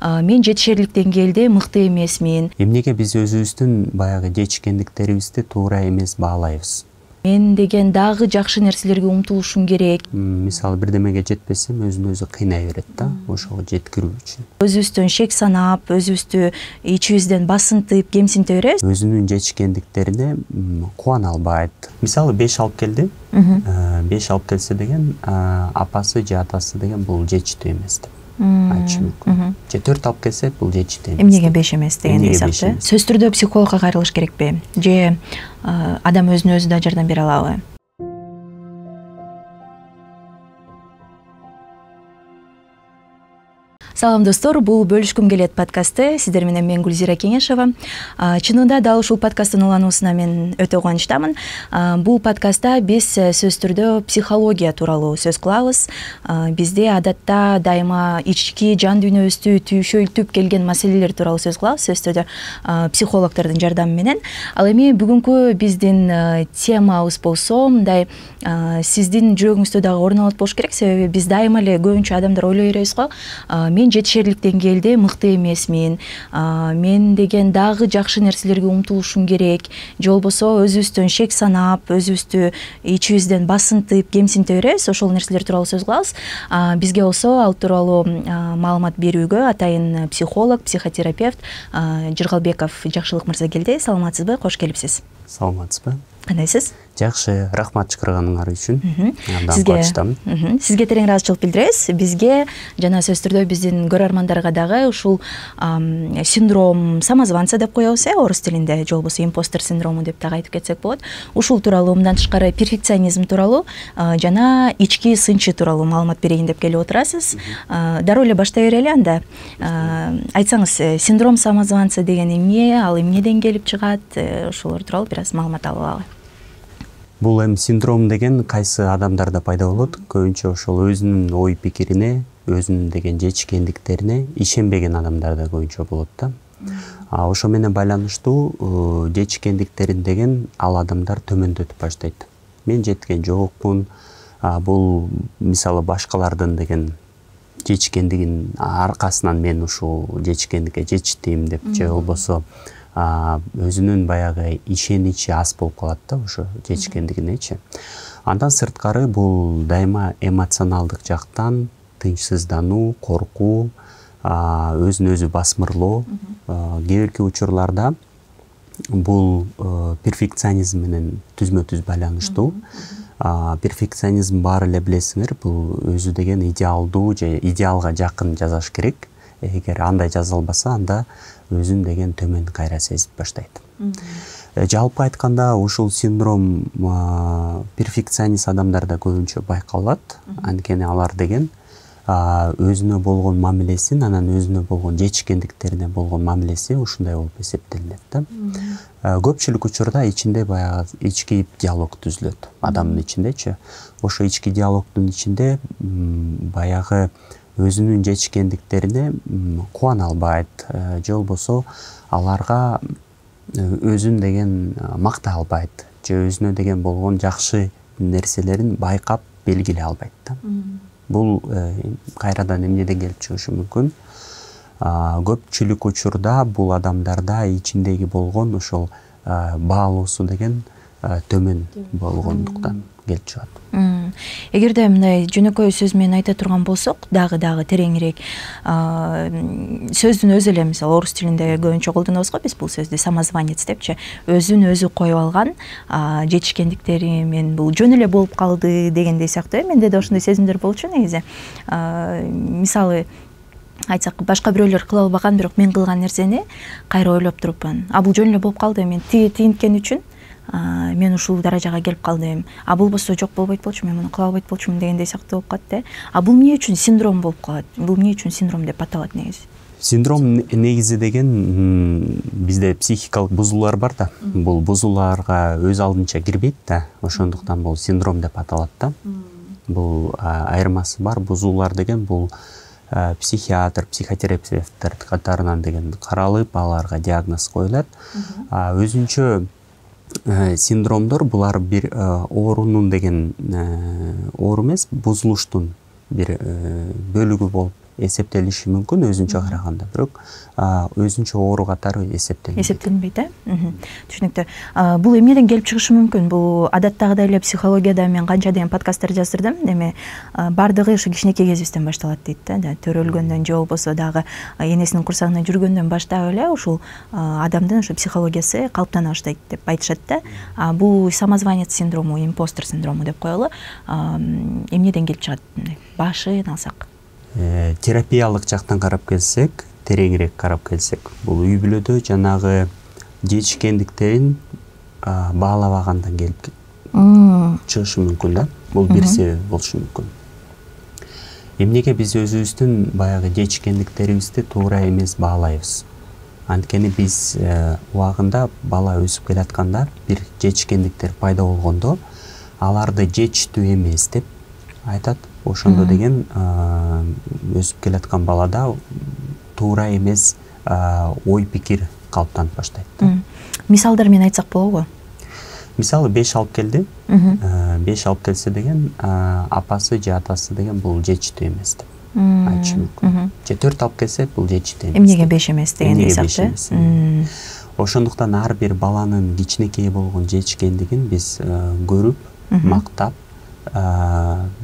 мен жетишерлик деңгээлде мыкты эмесмин. Эмнеге биз өзүбүздүн баягы жетишкендиктерибизди туура эмес баалайбыз? Мен деген дагы жакшы нерселерге умтулушум керек. Мисалы бирдемеге жетпесем өзүн өзү кыйнай берет да, ошого жеткирүү үчүн. Өзүбүздөн шек санап, өзүбүздү ичибизден басынтып, кемсинте беребиз. Өзүнүн жетишкендиктерине кубана албайт. Мисалы 5 алып келди. 5 алып келсе деген апасы же атасы деген бул жетиштүү эмес деп айтышы мүмкүн. Же 4 алып келсе бул жетиштүү эмес. Эмнеге 5 эмес дегендей сыяктуу. Сөзсүз түрдө психологко кайрылыш керекпи? Же адам өзүнө өзү да жардам бере алабы? Салам достор, бул бөлүшкүм келет подкасты. Сиздер менен мен Гүлзира Кеңешова. Чынында дал ушул подкасттын улануусуна мен өтө кубанычтамын. Бул подкастта биз сөзсүз түрдө психология тууралуу сөз кылабыз. Бизде адатта дайыма ички жан дүйнөбүздү түйшөлтүп келген маселелер тууралуу сөз кылабыз, сөзсүз түрдө психологдордун жардамы менен. Ал эми бүгүнкү биздин темабыз болсо, мындай сиздин жүрөгүңүздө дагы орун алат болуш керек. Себеби биз дайыма эле көбүнчө адамдар ойлой беребиз го. Мен жетишерлик деңгээлде мыкты эмесмин. Мен деген дагы жакшы нерселерге умтулушум керек. Же болбосо өзүбүздөн шек санап, өзүбүздү ичибизден басынтып, кемсинте беребиз. Ошол нерселер тууралуу сөз кылабыз. Бизге болсо ал тууралуу маалымат берүүгө атайын психолог, психотерапевт Жыргалбеков Жакшылык мырза келди. Саламатсызбы? Кош келипсиз. Саламатсызбы? Кандайсыз? Жакшы, рахмат чакырганыңар үчүн. Абдан кубанычтамын. Сизге терең ыраазычылык билдиребиз. Бизге жана сөзсүз түрдө биздин көрөрмандарга дагы ушул синдром самозванца деп коебуз, орус тилинде, же болбосо импостер синдрому деп дагы айтып кетсек болот. Ушул тууралуу, мындан тышкары перфекционизм тууралуу жана ички сынчы тууралуу маалымат берейин деп келип отурасыз. Дароо эле баштай берели анда. Айтсаңыз, синдром самозванца деген эмне, ал эмнеден келип чыгат? Ошолор тууралуу бир аз маалымат алып алалы. Бул синдром деген кайсы адамдарда пайда болот? Көбүнчө ошол өзүнүн ой пикирине, өзүнүн деген жетишкендиктерине ишенбеген адамдарда көбүнчө болот да. Ошо менен байланыштуу жетишкендиктерин деген ал адамдар төмөндөтүп баштайт. Мен жеткен жокмун. Бул мисалы башкалардын деген жетишкендигин аркасынан мен ушул жетишкендикке жетиштим деп, же болбосо өзүнүн баягы ишеничи аз болуп калат да ошо жетишкендигинечи. Андан сырткары бул дайыма эмоционалдык жактан тынчсыздануу, коркуу, өзүн өзү басмырлоо, кээ бирки учурларда бул перфекционизм менен түзмө-түз байланыштуу. Перфекционизм баары эле билесиңер, бул өзү деген идеалдуу же идеалга жакын жасаш керек. Эгер андай жаза албаса, анда өзүн деген төмөн кайра сезип баштайт. Жалпы айтканда ушул синдром перфекционист адамдарда көбүнчө байкалат. Анткени алар деген өзүнө болгон мамилесин, анан өзүнө болгон жетишкендиктерине болгон мамилеси ушундай болуп эсептелинет да. Көпчүлүк учурда ичинде баягы ички диалог түзүлөт адамдын ичиндечи. Ошо ички диалогдун ичинде баягы өзүнүн жетишкендиктерине кубана албайт, же болбосо аларга өзүн деген мактай албайт, же өзүнө деген болгон жакшы нерселерин байкап белгилей албайт да. Бул кайрадан эмнеден келип чыгышы мүмкүн? Көпчүлүк учурда бул адамдарда ичиндеги болгон ошол баалоосу деген төмөн болгондуктан келип чыгат. Эгерде мындай жөнөкөй сөз менен айта турган болсок, дагы тереңирээк сөздүн өзү эле, мисалы орус тилинде көбүнчө колдонобуз го биз бул сөздү, самозванец депчи, өзүн өзү коюп алган жетишкендиктери мен бул жөн эле болуп калды дегендей сыяктуу. Менде да ошондой сезимдер болчу негизи. Мисалы айтсак, башка бирөөлөр кыла албаган, бирок мен кылган нерсени кайра ойлоп турупмун. Бул жөн эле болуп калды, мен тийинткен үчүн мен ушул даражага келип калдым. Бул болсо жок болбойт болчу, мен муну кыла албайт болчумун дегендей сыяктуу болуп калат да. Бул эмне үчүн синдром болуп калат? Бул эмне үчүн синдром деп аталат негизи? Синдром негизи деген бизде психикалык бузулуулар бар да. Бул бузууларга өз алдынча кирбейт да. Ошондуктан бул синдром деп аталат да. Бул айырмасы бар. Бузуулар деген бул психиатр, психотерапевттер катарынан деген каралып, аларга диагноз коюлат. Өзүнчө синдромдор булар бир оорунун деген оору эмес, бузулуштун бир бөлүгү болуп эсептелиши мүмкүн өзүнчө караганда, бирок өзүнчө оору катары эсептелинбейт, түшүнүктүү. Бул эмнеден келип чыгышы мүмкүн? Бул адаттагыдай эле психологияда мен канча деген подкасттар жаздырдым, эми бардыгы ушу кичинекей кезибизден башталат дейт да, төрөлгөндөн же болбосо дагы энесинин курсагында жүргөндөн баштап эле ушул адамдын ушу психологиясы калыптана баштайт деп айтышат да. Бул самозванец синдрому, импостер синдрому деп коелу. Эмнеден келип чыгат? Башын алсак. Терапиялык жактан карап келсек, тереңирээк карап келсек, бул үй бүлөдө жанагы жетишкендиктерин баалабагандан келип чыгышы мүмкүн да. Бул бир себеп болушу мүмкүн. Эмнеге биз өзүбүздүн баягы жетишкендиктерибизди туура эмес баалайбыз? Анткени биз убагында бала өсүп келатканда бир жетишкендиктер пайда болгондо аларды жетиштүү эмес деп айтат. Ошондо деген өсүп келаткан балада туура эмес ой пикир калыптанып баштайт. Мисалдар менен айтсак болобу? Мисалы 5 алып келди. 5 алып келсе деген апасы же атасы деген бул жетиштүү эмес деп айтышы мүмкүн. Же 4 алып келсе бул жетиштүү эмес. Эмнеге 5 эмес деген эсепте. Ошондуктан ар бир баланын кичинекей болгон жетишкендигин биз көрүп, мактап,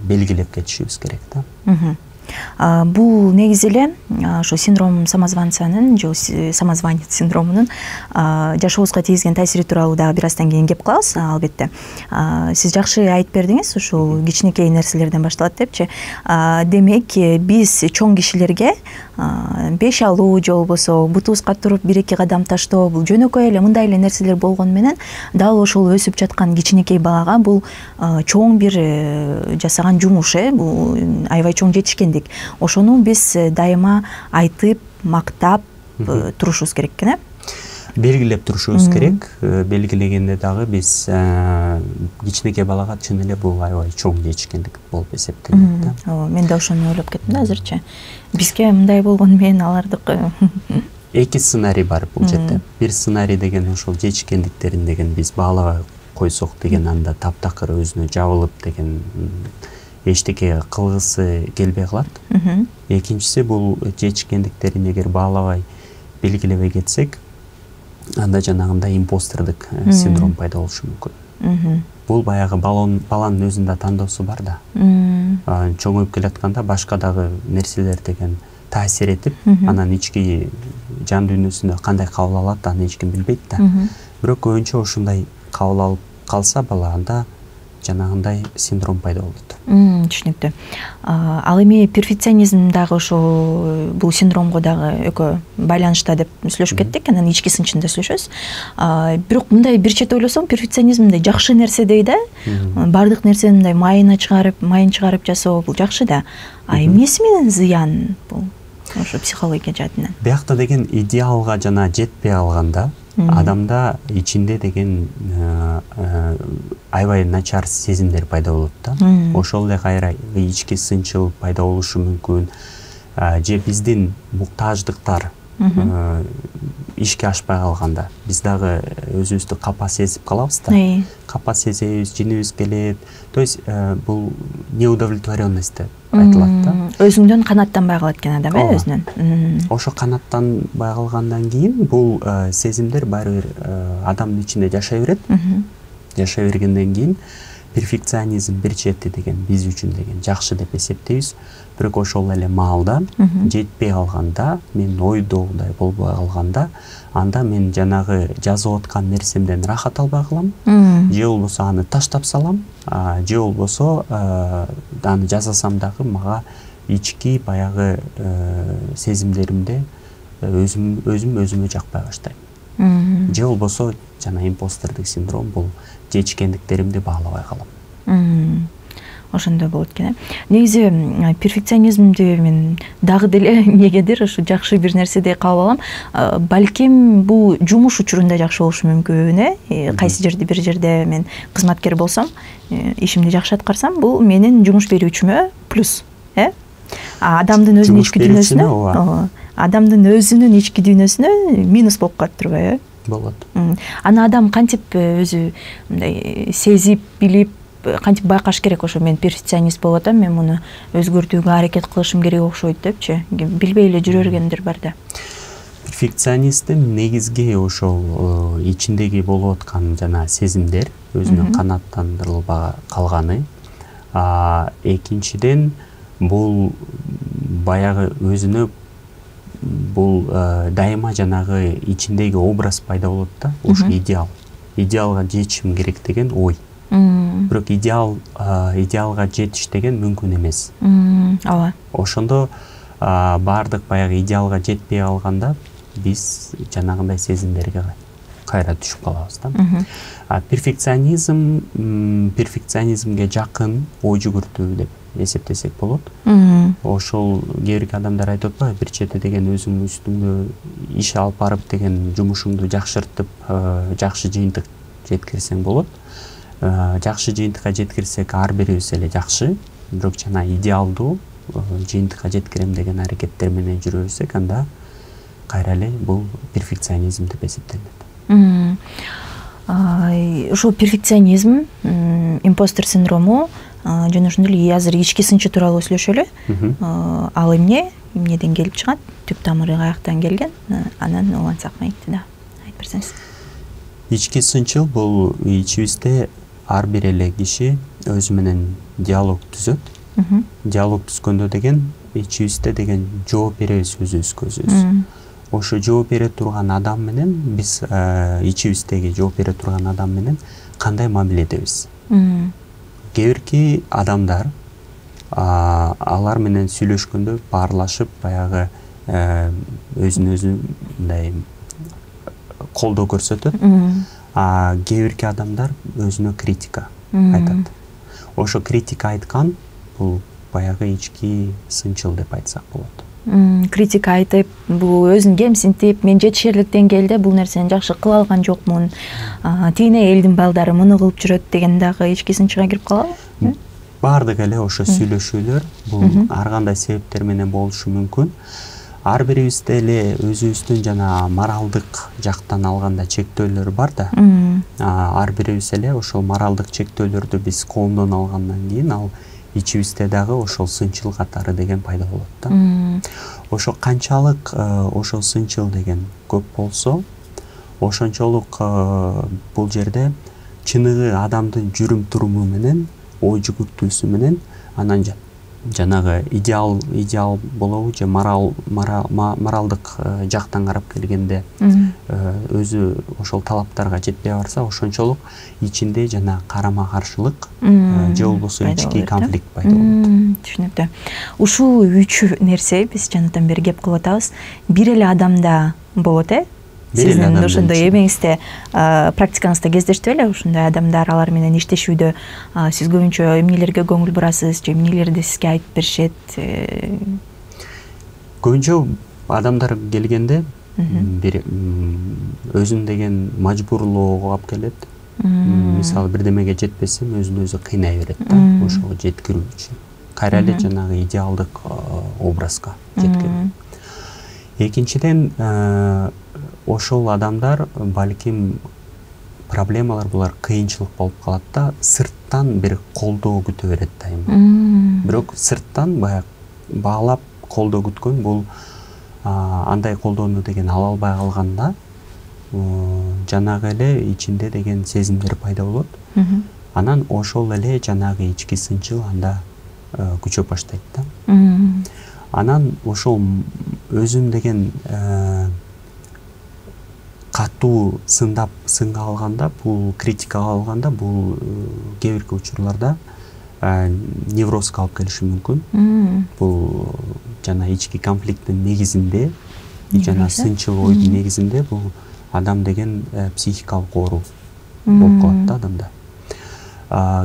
белгилеп кетишибиз керек да. Бул негизи эле ошо синдром самозванцанын же самозванец синдромунун жашообузга тийгизген таасири тууралуу дагы бир аздан кийин кеп калабыз, албетте. Сиз жакшы айтып бердиңиз, ушул кичинекей нерселерден башталат депчи. Демек, биз чоң кишилерге беш алуу же болбосо бутубузга туруп 1-2 кадам таштоо, бул жөнөкөй эле мындай эле нерселер болгону менен дал ошол өсүп жаткан кичинекей балага бул чоң бир жасаган жумуш, бул аябай чоң жетишкендик. Ошону биз дайыма айтып, мактап турушубуз керек экен, белгилеп турушубуз керек. Белгилегенде дагы биз кичинекей балага чын эле бул аябай чоң жетишкендик болуп эсептелет да. Ооба, мен да ошону ойлоп кеттим да азырчы. Бизге мындай болгону менен алардыкы. Эки сценарий бар бул жерде. Бир сценарий деген ошол жетишкендиктерин деген биз баалабай койсок деген, анда таптакыр өзүнө жабылып деген эчтеке кылгысы келбей калат. Экинчиси бул жетишкендиктерин эгер баалабай белгилебей кетсек, анда жанагындай импостердик синдром пайда болушу мүмкүн. Бул баягы баланын өзүндө тандоосу бар да. Чоңоюп келатканда башка дагы нерселер деген таасир этип, анан ички жан дүйнөсүндө кандай кабыл алат, аны эч ким билбейт да. Бирок көбүнчө ушундай кабыл алып калса бала, анда жанагындай синдром пайда болот. Түшүнүктүү. Ал эми перфекционизм дагы ошол бул синдромго дагы экөө байланышта деп сүйлөшүп кеттик, анан ички сынчында сүйлөшөбүз. Бирок мындай бир чети ойлосоң, перфекционизм мындай жакшы нерсе да. Бардык нерсени мындай майын чыгарып жасоо бул жакшы да. Эмнеси менен зыян бул ошо психология жаатынан? Биякта деген идеалга жана жетпей алганда адамда ичинде деген аябай начар сезимдер пайда болот да. Ошол эле кайра ички сынчыл пайда болушу мүмкүн. Же биздин муктаждыктар ишке ашпай калганда биз дагы өзүбүздү капа сезип калабыз да. Капа сезебиз, жинибиз келет. То есть бул неудовлетворенность деп айтылат да. Өзүңдөн канаттанбай калат экен адам, өзүнөн. Ошо канаттанбай калгандан кийин бул сезимдер баары бир адамдын ичинде жашай берет. Жашай бергенден кийин перфекционизм бир чети деген биз үчүн деген жакшы деп эсептейбиз. Бирок ошол эле маалда жетпей калганда, мен ойдогудай болбой калганда, анда мен жанагы жазып аткан нерсемден рахат албай калам. Же болбосо аны таштап салам, же болбосо аны жасасам дагы мага ички баягы сезимдеримде өзүмө жакпай баштайм. Же болбосо жана импостердик синдром бул жетишкендиктеримди баалабай калам. Ошондой болот экен. Негизи перфекционизмди мен дагы деле эмнегедир ушу жакшы бир нерседей кабыл алам. Балким бул жумуш учурунда жакшы болушу мүмкүн, кайсы жерде бир жерде мен кызматкер болсом, ишимди жакшы аткарсам, бул менин жумуш берүүчүмө плюс, адамдын өзүнүн ички дүйнөсүнө, адамдын өзүнүн ички дүйнөсүнө минус болуп калып турбайбы? Болот. Аны адам кантип өзү мындай сезип, билип кантип байкаш керек, ошо мен перфекционист болуп атам, мен муну өзгөртүүгө аракет кылышым керек окшойт депчи, билбей эле жүрө бергендер бар да. Перфекционисттин негизги ошол ичиндеги болуп аткан жана сезимдер өзүнө канааттандырылбай калганы. Экинчиден бул баягы өзүнө бул дайыма жанагы ичиндеги образ пайда болот да, ошо идеалга жетишим керек деген ой. Бирок идеалга жетиш деген мүмкүн эмес. Ооба. Ошондо баардык баягы идеалга жетпей калганда биз жанагындай сезимдерге кайра түшүп калабыз да. Перфекционизмге жакын ой жүгүртүү деп эсептесек болот. Ошол кээ бир адамдар айтып атпайбы, бир чети деген өзүң үстүңдө иш алып барып деген жумушуңду жакшыртып, жакшы жыйынтык жеткирсең болот. Жакшы жыйынтыкка жеткирсек ар бирибиз эле жакшы, бирок жана идеалдуу жыйынтыкка жеткирем деген аракеттер менен жүрө берсек, анда кайра эле бул перфекционизм деп эсептелет. Ошол перфекционизм, импостер синдрому жана ошондой эле азыр ички сынчы тууралуу сүйлөшөлү. Ал эмнеден келип чыгат? Түп тамыры каяктан келген? Анан улантсак маекти да. Айтып берсеңиз. Ички сынчыл бул ичибизде ар бир эле киши өзү менен диалог түзөт. Диалог түзгөндө деген ичибизде деген жооп беребиз өзүбүзгө өзүбүз. Ошо жооп бере турган адам менен биз ичибиздеги жооп бере турган адам менен кандай мамиледебиз? Кээ бирки адамдар алар менен сүйлөшкөндө баарлашып баягы өзүн өзү мындай колдоо көрсөтөт. Кээ бирки адамдар өзүнө критика айтат. Ошо критика айткан бул баягы ички сынчыл деп айтсак болот. Критика айтып, бул өзүн кемсинтип, мен жетишерлик деңгээлде бул нерсени жакшы кыла алган жокмун, тигине элдин балдары муну кылып жүрөт деген дагы ички сынчыга кирип калабы? Баардык эле ошо сүйлөшүүлөр бул ар кандай себептер менен болушу мүмкүн. Ар бирибизде эле өзүбүздүн жана моралдык жактан алганда чектөөлөр бар да. Ар бирибиз эле ошол моралдык чектөөлөрдү биз коомдон алгандан кийин ал ичибизде дагы ошол сынчыл катары деген пайда болот да. Ошо канчалык ошол сынчыл деген көп болсо, ошончолук бул жерде чыныгы адамдын жүрүм туруму менен, ой жүгүртүүсү менен, анан жанагы идеал болобу же моралдык жактан карап келгенде өзү ошол талаптарга жетпей барса, ошончолук ичинде жана карама каршылык же болбосо ички конфликт пайда болот. Түшүнүктүү. Ушул үч нерсе биз жанатан бери кеп кылып атабыз. Бир эле адамда болот, Сиздин ошондой эмеңизде, практикаңызда кездештиби эле ушундай адамдар, алар менен иштешүүдө сиз көбүнчө эмнелерге көңүл бурасыз, же эмнелерди сизге айтып беришет? Көбүнчө адамдар келгенде бир өзүн деген мажбурлоого алып келет. Мисалы бирдемеге жетпесем өзүн өзү кыйнай берет да, ошого жеткирүү үчүн. Кайра эле жанагы идеалдык образга жеткирүү. Экинчиден, ошол адамдар балким проблемалар, булар кыйынчылык болуп калат да, сырттан бир колдоо күтө берет дайыма. Бирок сырттан баягы баалап колдоо күткөн бул андай колдоону деген ала албай калганда жанагы эле ичинде деген сезимдер пайда болот. Анан ошол эле жанагы ички сынчыл анда күчөп баштайт да. Анан ошол өзүн деген катуу сынга алганда, бул критикага алганда, бул кээ бирки учурларда неврозго алып келиши мүмкүн. Бул жана ички конфликттин негизинде, жана сынчыл ойдун негизинде бул адам деген психикалык оору болуп калат да адамда.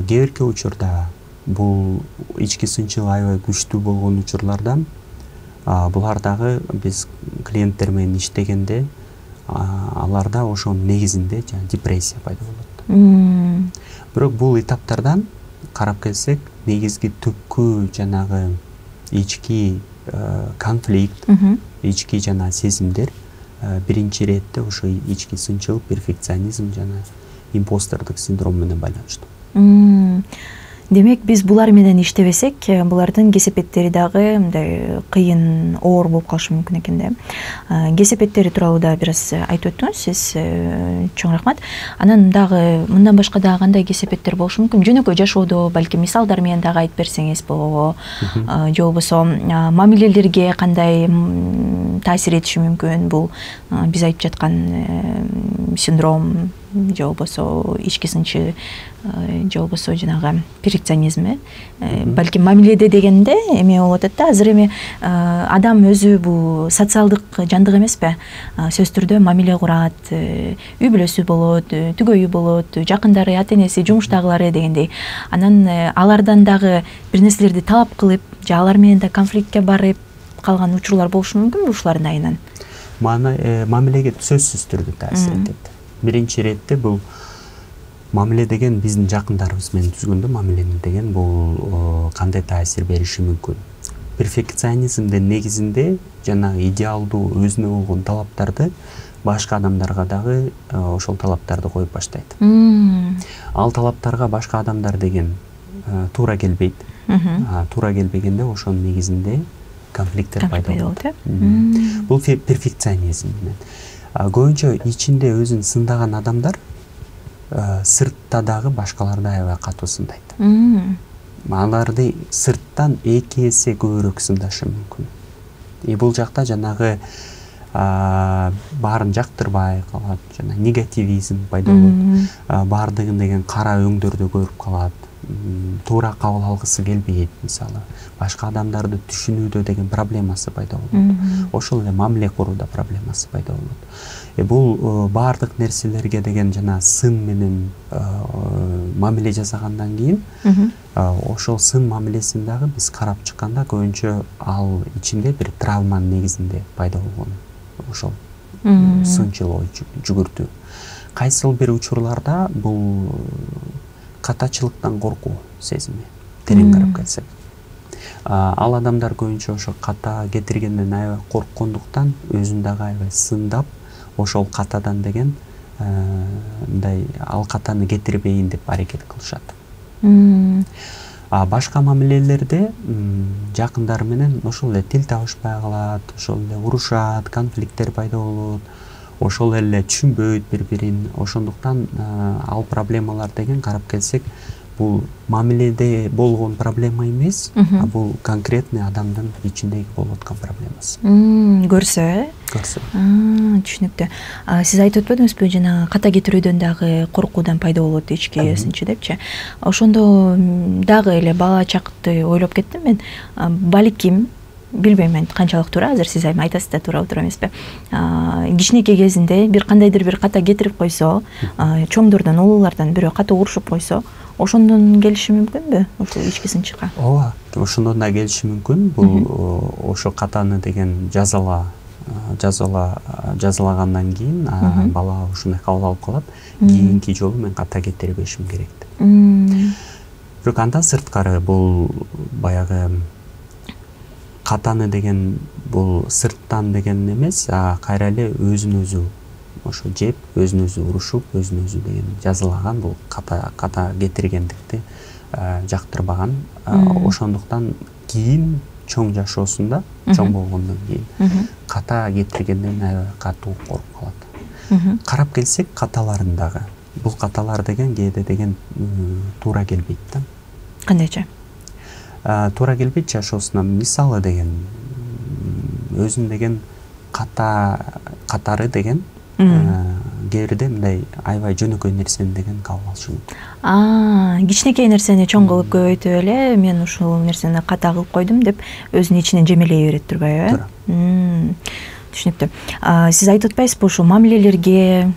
Кээ бирки учурда бул ички сынчыл аябай күчтүү болгон учурларда булар дагы биз клиенттер менен иштегенде аларда ошонун негизинде депрессия пайда болот. Бирок бул этаптардан карап келсек, негизги түпкү жанагы ички конфликт, ички жана сезимдер биринчи иретте ошо ички сынчыл, перфекционизм жана импостердик синдром менен байланыштуу. Демек биз булар менен иштебесек, булардын кесепеттери дагы мындай кыйын, оор болуп калышы мүмкүн экен да. Кесепеттери тууралуу да бир аз айтып өттүңүз сиз. Чоң рахмат. Анан дагы мындан башка дагы кандай кесепеттер болушу мүмкүн? Жөнөкөй жашоодо балким мисалдар менен дагы айтып берсеңиз болобу, же болбосо мамилелерге кандай таасир этиши мүмкүн бул биз айтып жаткан синдром, же болбосо ички сынчы, же болбосо жанагы перфекционизм. Балким мамиледе дегенде эме болуп атат да, азыр эми адам өзү бул социалдык жандык эмеспи? Сөзсүз түрдө мамиле курат, үй бүлөсү болот, түгөйү болот, жакындары, ата-энеси, жумуштагылары дегендей. Анан алардан дагы бир нерселерди талап кылып, же алар менен да конфликтке барып калган учурлар болушу мүмкүн ушулардын айынан. Мамилеге сөзсүз түрдө таасир этет. Биринчи иретте бул мамиле деген биздин жакындарыбыз менен түзгөндө мамилени деген бул кандай таасир бериши мүмкүн? Перфекционизмдин негизинде жанагы идеалдуу өзүнө болгон талаптарды башка адамдарга дагы ошол талаптарды коюп баштайт. Ал талаптарга башка адамдар деген туура келбейт. Туура келбегенде ошонун негизинде конфликттер пайда болот. Бул перфекционизм менен. Көбүнчө ичинде өзүн сындаган адамдар сыртта дагы башкаларды аябай катуу сындайт. Аларды сырттан 2 эсе көбүрөөк сындашы мүмкүн. Бул жакта жанагы баарын жактырбай калат, жана негативизм пайда болот. Баардыгын деген кара өңдөрдө көрүп калат. Туура кабыл алгысы келбейт, мисалы. Башка адамдарды түшүнүүдө деген проблемасы пайда болот. Ошол эле мамиле курууда проблемасы пайда болот. Бул баардык нерселерге деген жана сын менен мамиле жасагандан кийин, ошол сын мамилесин дагы биз карап чыкканда көбүнчө ал ичинде бир травманын негизинде пайда болгон. Ошол сынчыл ой жүгүртүү. Кайсыл бир учурларда бул катачылыктан коркуу сезими терең карап келсек. Ал адамдар көбүнчө ошо ката кетиргенден аябай корккондуктан өзүн дагы аябай сындап, ошол катадан деген мындай ал катаны кетирбейин деп аракет кылышат. Башка мамилелерде жакындары менен ошол эле тил табышпай калат, ошол эле урушат, конфликттер пайда болот, ошол эле түшүнбөйт бири-бирин. Ошондуктан ал проблемалар деген карап келсек, бул мамиледе болгон проблема эмес, бул конкретный адамдын ичиндеги болуп аткан проблемасы. Көрсө, Көрсө. Түшүнүктүү. Сиз айтып өтпөдүңүзбү, жана ката кетирүүдөн дагы коркуудан пайда болот ички сынчы депчи. Ошондо дагы эле бала чакты ойлоп кеттим мен. Балким, билбейм мен канчалык туура, азыр сиз айтасыз да туура эмеспи. Кичинекей кезинде бир кандайдыр бир ката кетирип койсо, чоңдордон, улуулардан бирөө ката урушуп койсо, ошондон келиши мүмкүнбү ошол ички сынчыкка? Ооба, ошондон да келиши мүмкүн. Бул ошо катаны деген жазалагандан кийин бала ушундай кабыл алып калат. Кийинки жолу мен ката кетирбешим керек деп. Бирок андан сырткары бул баягы катаны деген бул сырттан деген эмес, кайра эле өзүн өзү ошо жеп, өзүн өзү урушуп, өзүн өзү деген жазалаган, бул ката кетиргендикти жактырбаган. Ошондуктан кийин чоң жашоосунда, чоң болгондон кийин ката кетиргенден аябай катуу коркуп калат. Карап келсек, каталарын дагы, бул каталар деген кээде деген туура келбейт да. Кандайча? Туура келбейт жашоосуна. Мисалы деген өзүн деген катары деген кээде мындай аябай жөнөкөй нерсени деген кабыл алышы мүмкүн. Кичинекей нерсени чоң кылып көбөйтүп эле, мен ушул нерсени ката кылып койдум деп өзүнүн ичинен жемелей берет турбайбы? Түшүнүктүү. Сиз айтып атпайсызбы, ушул мамилелерге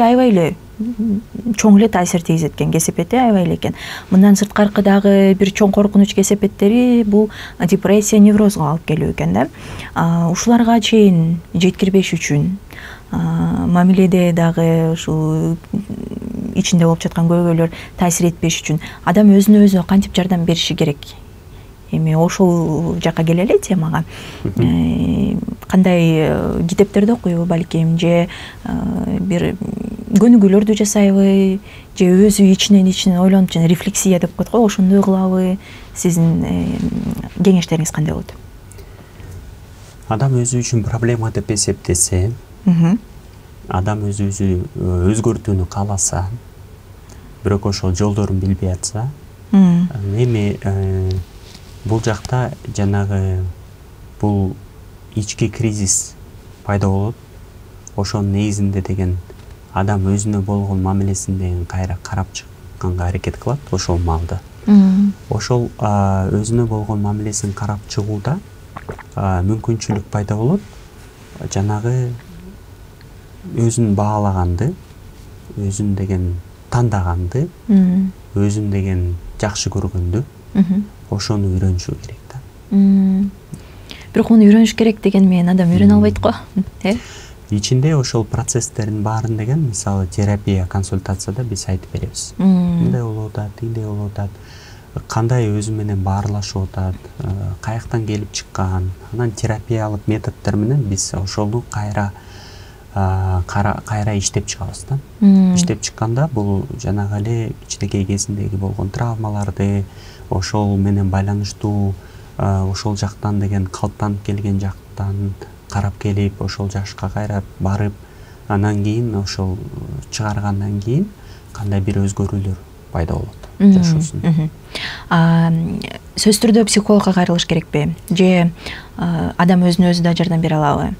аябай эле чоң эле таасир тийгизет экен, кесепети аябай эле экен. Мындан сырткары дагы бир чоң коркунуч кесепеттери бул депрессия, неврозго алып келүү экен да. Ушуларга чейин жеткирбеш үчүн мамиледе дагы ушул ичинде болуп жаткан көйгөйлөр таасир этпеш үчүн адам өзүнө өзү кантип жардам бериши керек? Эми ошол жакка келели темага. Кандай китептерди окуйбу балким, же бир көнүгүүлөрдү жасайбы же өзү ичинен ойлонуп жана рефлексия деп коет го, ошондой кылабы? Сиздин кеңештериңиз кандай болот? Адам өзү үчүн проблема деп эсептесе, адам өзү өзгөртүүнү кааласа, бирок ошол жолдорун билбей атса, эми бул жакта жанагы бул ички кризис пайда болот. Ошонун негизинде деген адам өзүнө болгон мамилесин деген кайра карап чыкканга аракет кылат ошол маалда. Ошол өзүнө болгон мамилесин карап чыгууда мүмкүнчүлүк пайда болот. Жанагы өзүн баалаганды, өзүн деген тандаганды, өзүн деген жакшы көргөндү, ошону үйрөнүшү керек да. Бирок муну үйрөнүш керек деген менен адам үйрөнө албайт го. Ичинде ошол процесстердин баарын деген, мисалы терапия, консультацияда биз айтып беребиз. Мындай болуп атат, тигиндей болуп атат, кандай өзү менен баарлашып атат, каяктан келип чыккан. Анан терапиялык методдор менен биз ошону кайра иштеп чыгабыз да. Иштеп чыкканда бул жанагы эле кичинекей кезиндеги болгон травмаларды, ошол менен байланыштуу ошол жактан деген калыптанып келген жактан карап келип, ошол жашка кайра барып, анан кийин ошол чыгаргандан кийин кандай бир өзгөрүүлөр пайда болот жашоосунда. Сөзсүз түрдө психологко кайрылыш керекпи? Же адам өзүнө өзү да жардам бере алабы?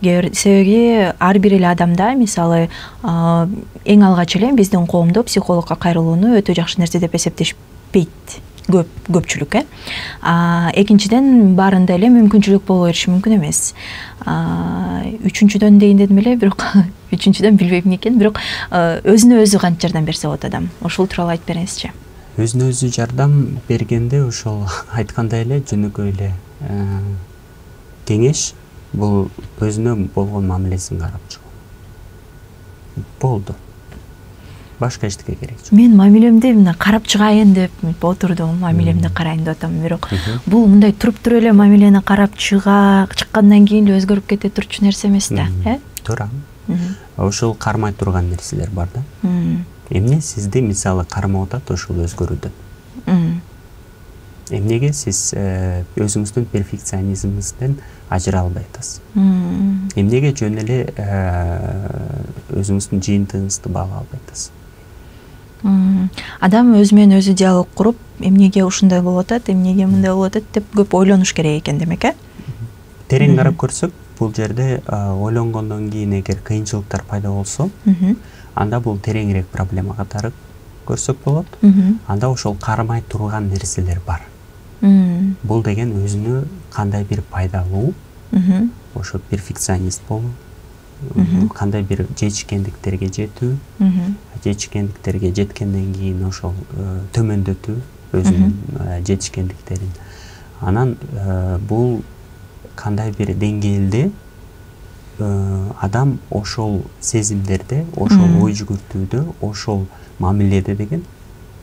Себеби ар бир эле адамда, мисалы, эң алгач эле биздин коомдо психологко кайрылууну өтө жакшы нерсе деп эсептешпейт көпчүлүк. Экинчиден, баарында эле мүмкүнчүлүк боло бериши мүмкүн эмес. Үчүнчүдөн дейин дедим эле, бирок үчүнчүдөн билбейм экен, бирок өзүнө өзү кантип жардам берсе болот адам? Ошол тууралуу айтып бериңизчи. Өзүнө өзү жардам бергенде ошол айткандай эле жөнөкөй эле кеңеш, бул өзүнө болгон мамилесин карап чыгуу. Болду. Башка эчтеке керек жок. Мен мамилемди мына карап чыгайын деп отурдум, мамилемди карайын деп атам, бирок бул мындай туруп эле мамилени карап чыккандан кийин эле өзгөрүп кете турчу нерсе эмес да, Туура. Ошол кармай турган нерселер бар да. Эмне сизди мисалы кармап атат ошол өзгөрүүдөн? Эмнеге сиз өзүңүздүн перфекционизмиңизден ажыра албай атасыз? Эмнеге жөн эле өзүңүздүн жыйынтыгыңызды баалай албай атасыз? Адам өзү менен өзү диалог куруп, эмнеге ушундай болуп атат, эмнеге мындай болуп атат деп көп ойлонуш керек экен демек, Терең карап көрсөк, бул жерде ойлонгондон кийин эгер кыйынчылыктар пайда болсо, анда бул тереңирээк проблема катары көрсөк болот. Анда ошол кармай турган нерселер бар. Бул деген өзүнө кандай бир пайдалуу, ошо перфекционист болуу, кандай бир жетишкендиктерге жетүү, жетишкендиктерге жеткенден кийин ошол төмөндөтүү өзүнүн жетишкендиктерин. Анан бул кандай бир деңгээлде адам ошол сезимдерде, ошол ой жүгүртүүдө, ошол мамиледе деген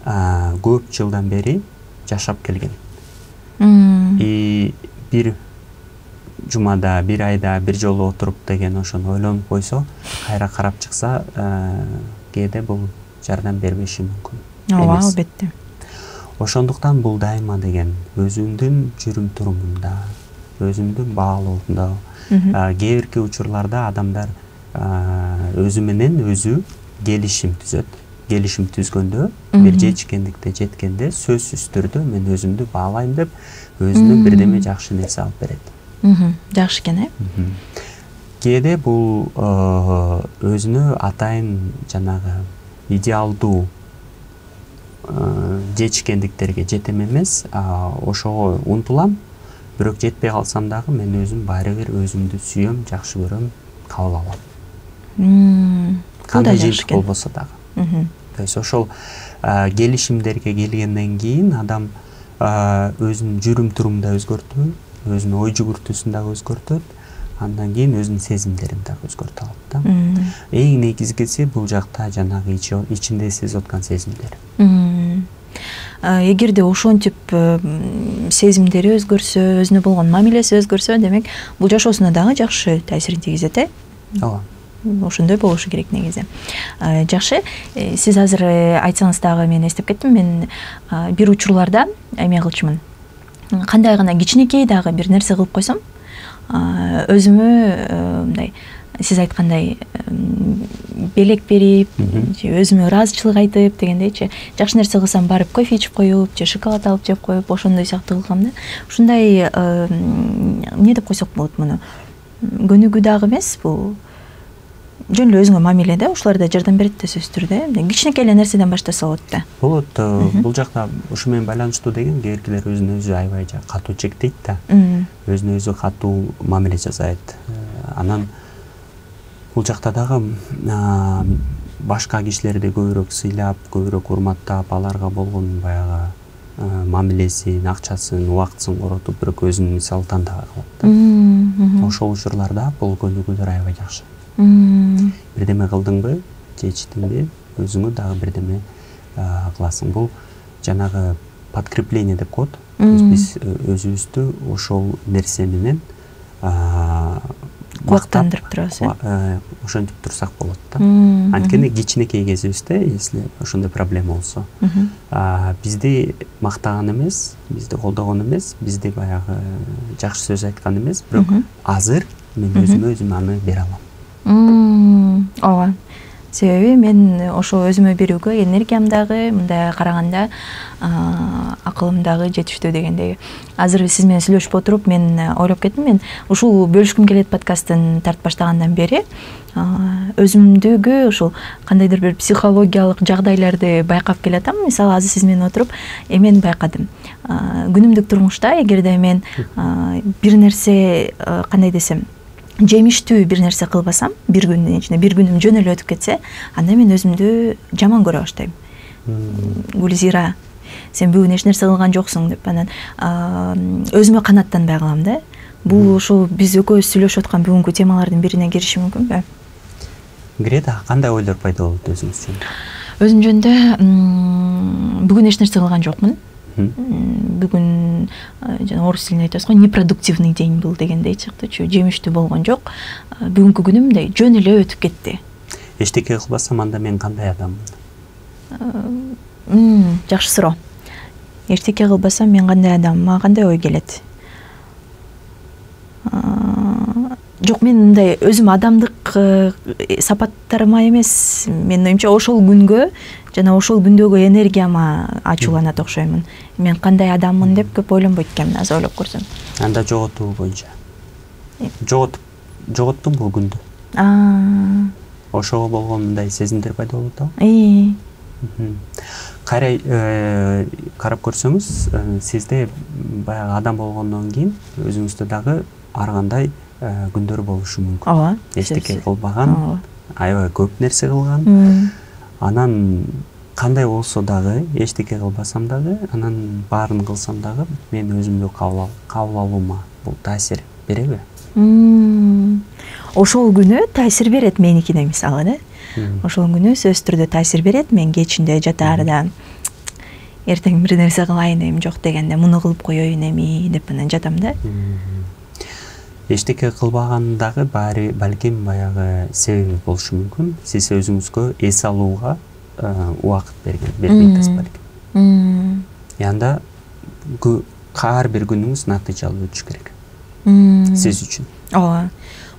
көп жылдан бери жашап келген. Бир жумада, бир айда бир жолу отуруп деген ошону ойлонуп койсо, кайра карап чыкса, кээде бул жардам бербеши мүмкүн. Ооба, албетте. Ошондуктан бул дайыма деген өзүңдүн жүрүм турумунда, өзүңдүн баалоодо, кээ бирки учурларда адамдар өзү менен өзү келишим түзөт. Келишим түзгөндө, бир жетишкендикте жеткенде сөзсүз түрдө мен өзүмдү баалайм деп өзүнө бирдеме жакшы нерсе алып берет. Жакшы экен, Кээде бул өзүнө атайын жанагы идеалдуу жетишкендиктерге жетем эмес, ошого умтулам, бирок жетпей калсам дагы мен өзүм баары бир өзүмдү сүйөм, жакшы көрөм, кабыл алам. Кандай жыйынтык болбосо дагы. То есть ошол келишимдерге келгенден кийин адам өзүнүн жүрүм турумун да өзгөртөт, өзүнүн ой жүгүртүүсүн дагы өзгөртөт, андан кийин өзүнүн сезимдерин дагы өзгөртө алат да. Эң негизгиси бул жакта жанагы ичинде сезип аткан сезимдер. Эгерде ошентип сезимдери өзгөрсө, өзүнө болгон мамилеси өзгөрсө, демек бул жашоосуна дагы жакшы таасирин тийгизет, Ооба. ошондой болушу керек негизи. Жакшы, сиз азыр айтсаңыз дагы мен эстеп кеттим. Мен бир учурларда эме кылчумун. Кандай гана кичинекей дагы бир нерсе кылып койсом, өзүмө мындай сиз айткандай белек берип, өзүмө ыраазычылык айтып дегендейчи, жакшы нерсе кылсам барып кофе ичип коюп, же шоколад алып жеп коюп, ошондой сыяктуу кылгам да. Ушундай эмне деп койсок болот муну? Көнүгүү дагы эмес, бул жөн эле өзүңө мамиле да, ушулар да жардам берет да сөзсүз түрдө. Кичинекей эле нерседен баштаса болот да. Болот. Бул жакта ушу менен байланыштуу деген кээкилер өзүн өзү аябай катуу чектейт да. Өзүнө өзү катуу мамиле жасайт. Анан бул жакта дагы башка кишилерди көбүрөөк сыйлап, көбүрөөк урматтап, аларга болгон баягы мамилесин, акчасын, убактысын коротуп, бирок өзүнүн мисалы тандабай калат да. Ошол учурларда бул көнүгүүлөр аябай жакшы. Бирдеме кылдыңбы, же ичтиңби, өзүңө дагы бирдеме кыласың. Бул жанагы подкрепление деп коет. Биз өзүбүздү ошол нерсе менен кубактандырып турабыз. Ошентип турсак болот да. Анткени кичинекей кезибизде, если ошондой проблема болсо, бизди мактаган эмес, бизди колдогон эмес, бизди баягы жакшы сөз айткан эмес, бирок азыр мен өзүм аны бере алам. Ооба. Себеби мен ошо өзүмө берүүгө энергиям дагы, мындай караганда акылым дагы жетиштүү дегендей. Азыр сиз менен сүйлөшүп отуруп мен ойлоп кеттим, мен ушул бөлүшкүм келет подкастын тартып баштагандан бери өзүмдүгү ушул кандайдыр бир психологиялык жагдайларды байкап келатам. Мисалы азыр сиз менен отуруп эмени байкадым. Күнүмдүк турмушта эгерде мен бир нерсе кандай десем, жемиштүү бир нерсе кылбасам, бир күндүн ичинде бир күнүм жөн эле өтүп кетсе, анда мен өзүмдү жаман көрө баштайм. Гүлзира, сен бүгүн эч нерсе кылган жоксуң деп, анан өзүмө канааттанбай калам да. Бул ушул биз экөөбүз сүйлөшүп аткан бүгүнкү темалардын бирине кириши мүмкүнбү? Кирет. Кандай ойлор пайда болот өзүңүз жөнүндө? Өзүм жөнүндө бүгүн эч нерсе кылган жокмун. Бүгүн жана орус тилинде айтабыз го, непродуктивный день был дегендей чыктычу, жемиштүү болгон жок. Бүгүнкү күнүм мындай жөн эле өтүп кетти. Эчтеке кылбасам, анда мен кандай адаммын? Жакшы суроо. Эчтеке кылбасам мен кандай адаммын? Мага кандай ой келет? Жок, мен мындай өзүм адамдык сапаттарыма эмес, менин оюмча ошол күнгө жана ошол күндөгү энергияма ачууланат окшоймун. Мен кандай адаммын деп көп ойлонбойт экенмин, азыр ойлоп көрсөм. Анда жоготуу боюнча. Жоготтум бул күндү. Ошого болгон мындай сезимдер пайда болот да. Карап көрсөңүз, сизде баягы адам болгондон кийин өзүңүздө дагы ар кандай күндөр болушу мүмкүн. Ооба. Эчтеке кылбаган, аябай көп нерсе кылган. Анан кандай болсо дагы, эчтеке кылбасам дагы, анан баарын кылсам дагы, мен өзүмдү кабыл алуума бул таасир береби? Ошол күнү таасир берет меникине, мисалы да. Ошол күнү сөзсүз түрдө таасир берет. Мен кечинде жатаарда эртең бир нерсе кылайын эми жок дегенде муну кылып коеюн эми деп анан жатам да. Эчтеке кылбаган дагы балким баягы себеби болушу мүмкүн. Сиз өзүңүзгө эс алууга убакыт бербей атасыз балким. Анда ар бир күнүңүз натыйжалуу өтүш керек. Сиз үчүн. Ооба.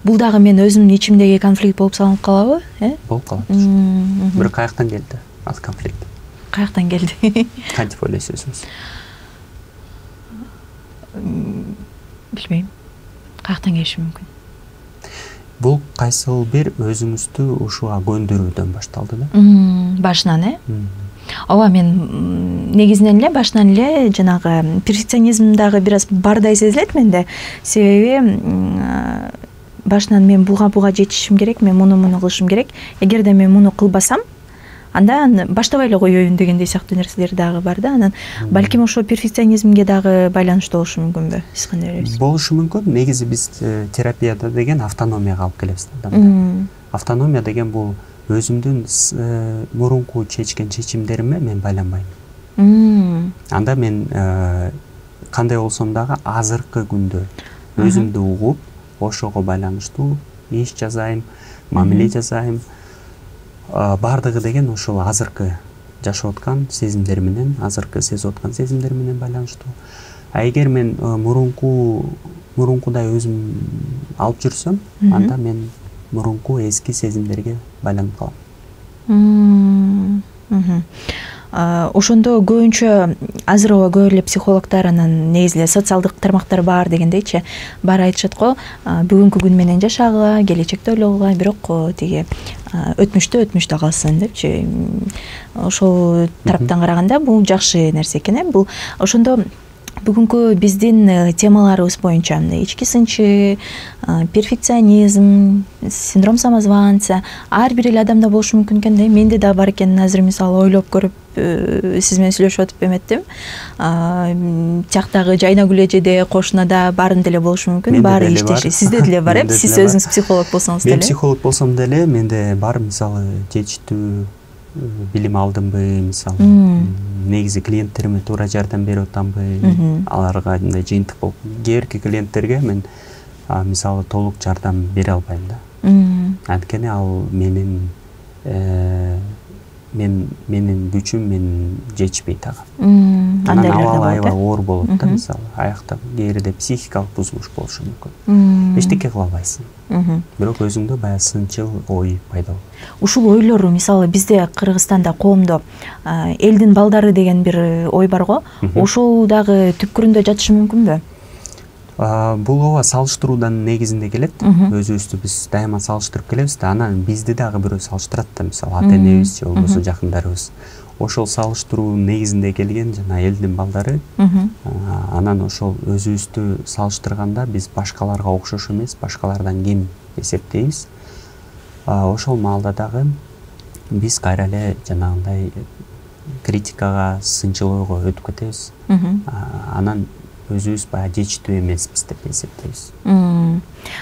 Бул дагы мен өзүмдүн ичимдеги конфликт болуп салынып калабы? Болуп калат. Бирок каяктан келди ал конфликт? Каяктан келди? Кантип ойлойсуз өзүңүз? Билбейм. Каяктан келиши мүмкүн? Бул кайсыл бир өзүңүздү ушуга көндүрүүдөн башталды да? Башынан, Ооба, мен негизинен эле башынан эле жанагы перфекционизм дагы бир аз бардай сезилет менде. Себеби башынан мен буга жетишим керек, мен муну кылышым керек. Эгерде мен муну кылбасам, анда баштабай эле коеюн дегендей сыяктуу нерселер дагы бар да. Анан балким ошо перфекционизмге дагы байланыштуу болушу мүмкүнбү? Сиз кандай ойлойсуз? Болушу мүмкүн. Негизи биз терапияда деген автономияга алып келебиз адамды. Автономия деген бул өзүмдүн мурунку чечкен чечимдериме мен байланбайм. Анда мен кандай болсом дагы азыркы күндө өзүмдү угуп, ошого байланыштуу иш жасайм, мамиле жасайм. Бардыгы деген ошол азыркы жашап аткан сезимдер менен, азыркы сезип аткан сезимдер менен байланыштуу. Эгер мен мурункудай өзүм алып жүрсөм, анда мен мурунку эски сезимдерге байланып калам. Ошондо көбүнчө азыр көп эле психологдор анан негизи эле социалдык тармактар бар дегендейчи, баары айтышат го, бүгүнкү күн менен жашагыла, келечекти ойлогула, бирок тиги өтмүштө калсын депчи. Ошол тараптан караганда бул жакшы нерсе экен. Бул ошондо бүгүнкү биздин темаларыбыз боюнча ички сынчы, перфекционизм, синдром самозванца ар бир эле адамда болушу мүмкүн экен да. Менде да бар экен. Азыр мисалы ойлоп көрүп сиз менен сүйлөшүп атып эметтим. Тияктагы Жайнагүл эжеде, кошунада баарында эле болушу мүмкүн. Баары иштеши. Сизде деле бар, сиз өзүңүз психолог болсоңуз деле. Мен психолог болсом деле менде бар, мисалы жетиштүү билим алдымбы, мисалы негизи клиенттериме туура жардам берип атамбы, аларга мындай жыйынтык болуп. Кээерки клиенттерге мен мисалы толук жардам бере албайм да. Анткени ал менин күчүм менин жетишпейт ага. Анан абалы аябай оор болот да, мисалы аякта кээриде психикалык бузулуш болушу мүмкүн. Эчтеке кыла албайсың. Бирок өзүңдө баягы сынчыл ой пайда болот. Ушул ойлор мисалы бизде Кыргызстанда коомдо элдин балдары деген бир ой бар го. Ошол дагы түпкүрүндө жатышы мүмкүнбү? Бул ооба салыштыруудан негизинде келет. Өзүбүздү биз дайыма салыштырып келебиз да. Анан бизди дагы бирөө салыштырат да, мисалы ата-энебиз же болбосо жакындарыбыз. Ошол салыштыруу негизинде келген жана элдин балдары. Анан ошол өзүбүздү салыштырганда биз башкаларга окшош эмес, башкалардан кем эсептейбиз. Ошол маалда дагы биз кайра эле жанагындай критикага, сынчыл ойго өтүп кетебиз. Анан өзүбүз баягы жетиштүү эмеспиз деп эсептейбиз.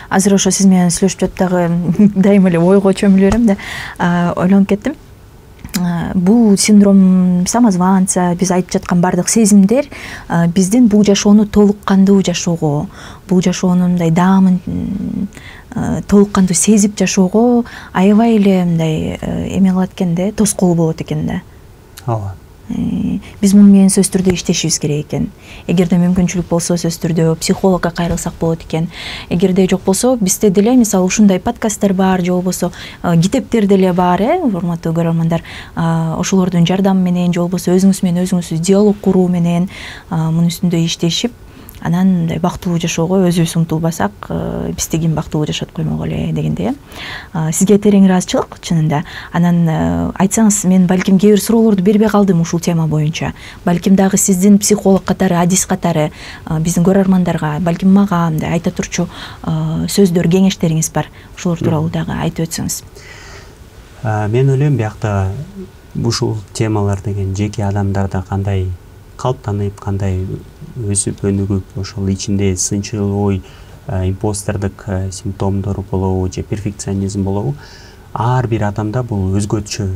Азыр ошо сиз менен сүйлөшүп жатып дагы дайыма эле ойго чөмүлө берем да. Ойлонуп кеттим. Бул синдром самозванца, биз айтып жаткан бардык сезимдер биздин бул жашоону толук кандуу жашоого, бул жашоонун мындай даамын толук кандуу сезип жашоого аябай эле мындай эме кылат экен да, тоскоол болот экен да. Ооба. Биз муну менен сөзсүз түрдө иштешибиз керек экен. Эгерде мүмкүнчүлүк болсо сөзсүз түрдө психологко кайрылсак болот экен. Эгерде жок болсо бизде деле мисалы ушундай подкасттар бар, же болбосо китептер деле бар, урматтуу көрөрмандар. Ошолордун жардамы менен же болбосо өзүңүз менен өзүңүз диалог куруу менен мунун үстүндө иштешип, анан мындай бактылуу жашоого өзүбүз умтулбасак, бизди ким бактылуу жашатып коймок эле дегенде. Сизге терең ыраазычылык чынында. Анан айтсаңыз, мен балким кээ бир суроолорду бербей калдым ушул тема боюнча. Балким дагы сиздин психолог катары, адис катары биздин көрөрмандарга, балким мага мындай айта турчу сөздөр, кеңештериңиз бар. Ошолор тууралуу дагы айтып өтсөңүз. Мен ойлойм, биякта ушул темалар деген жеке адамдарда кандай калыптанып, кандай өсүп өнүгүп, ошол ичинде сынчыл ой, импостердик симптомдор болобу же перфекционизм болобу, ар бир адамда бул өзгөчө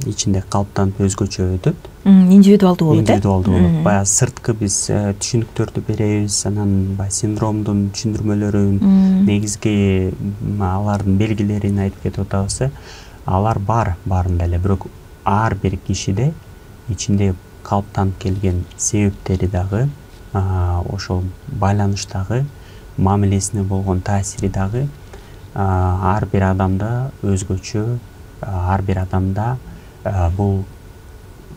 ичинде калыптанып өзгөчө өтөт. Индивидуалдуу болот. Индивидуалдуу болот. Баягы сырткы биз түшүнүктөрдү беребиз, анан баягы синдромдун түшүндүрмөлөрүн, негизги алардын белгилерин айтып кетип атабыз. Алар бар, баарында эле, бирок ар бир кишиде ичинде калыптанып келген себептери дагы, ошол байланыштагы мамилесине болгон таасири дагы ар бир адамда өзгөчө, ар бир адамда бул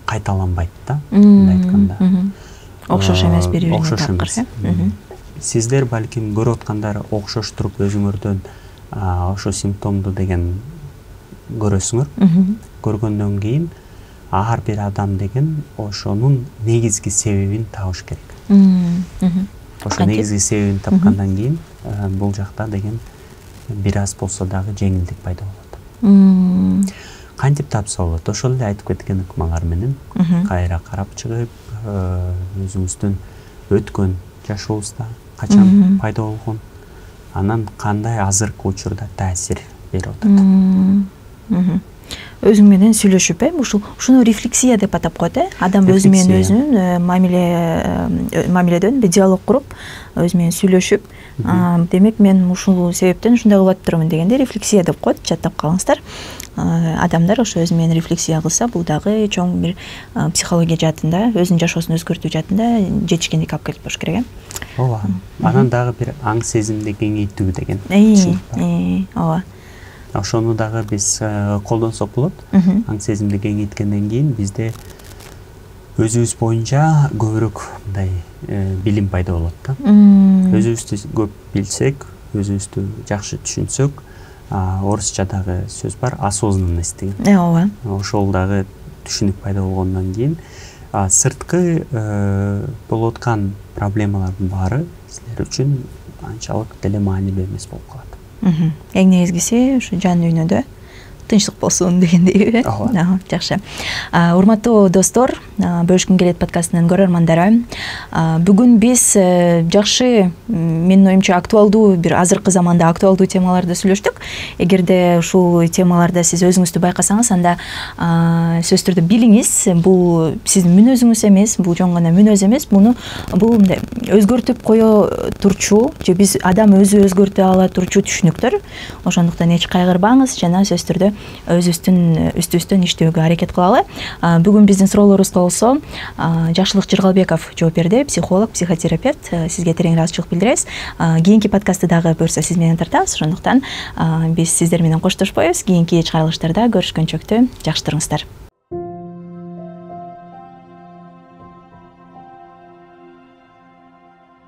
кайталанбайт да, мындай айтканда. Окшош эмес бири-бирине такыр. Сиздер балким көрүп аткандар окшош туруп өзүңөрдөн ошо симптомду деген көрөсүңөр. Көргөндөн кийин ар бир адам деген ошонун негизги себебин табыш керек. Ошо негизги себебин тапкандан кийин бул жакта деген бир аз болсо дагы жеңилдик пайда болот. Кантип тапса болот? Ошол эле айтып кеткен ыкмалар менен кайра карап чыгып, өзүңүздүн өткөн жашообузда качан пайда болгон, анан кандай азыркы учурда таасир берип атат. өзүң менен сүйлөшүп, ушуну рефлексия деп атап коет, адам өзү менен өзүнүн мамиледен диалог куруп, өзү менен сүйлөшүп, демек мен ушул себептен ушундай кылып атыптырмын дегенде рефлексия деп коет, жаттап калыңыздар. Адамдар ошо өзү менен рефлексия кылса, бул дагы чоң бир психология жаатында, өзүнүн жашоосун өзгөртүү жаатында жетишкендик алып келип болуш керек. Ооба. Анан дагы бир аң сезимди кеңейтүү деген. Ооба. Ошону дагы биз колдонсок болот. Аң сезимди кеңейткенден кийин бизде өзүбүз боюнча көбүрөөк мындай билим пайда болот да. Өзүбүздү көп билсек, өзүбүздү жакшы түшүнсөк, орусчадагы сөз бар, осознанность деген. Ооба. Ошол дагы түшүнүк пайда болгондон кийин сырткы болуп аткан проблемалардын баары силер үчүн анчалык деле маанилүү эмес болуп калат. Эң негизгиси ушу жан дүйнөдө тынчтык болсун дегендей. Ооба, жакшы. Урматтуу достор, бөлүшкүм келет подкастынын көрөрмандары, бүгүн биз жакшы, менин оюмча актуалдуу, бир азыркы заманда актуалдуу темаларды сүйлөштүк. Эгерде ушул темаларда сиз өзүңүздү байкасаңыз, анда сөзсүз түрдө билиңиз, бул сиздин мүнөзүңүз эмес, бул жөн гана мүнөз эмес, бул мындай өзгөртүп кое турчу, же биз адам өзү өзгөртө ала турчу түшүнүктөр. Ошондуктан эч кайгырбаңыз жана сөзсүз түрдө үстүбүздөн иштөөгө аракет кылалы. Бүгүн биздин суроолорубузга болсо Жакшылык Жыргалбеков жооп берди, психолог, психотерапевт. Сизге терең ыраазычылык билдиребиз. Кийинки подкастты дагы буюрса сиз менен тартабыз. Ошондуктан биз сиздер менен коштошпойбуз. Кийинки чыгарылыштарда көрүшкөнчөктү жакшы туруңуздар.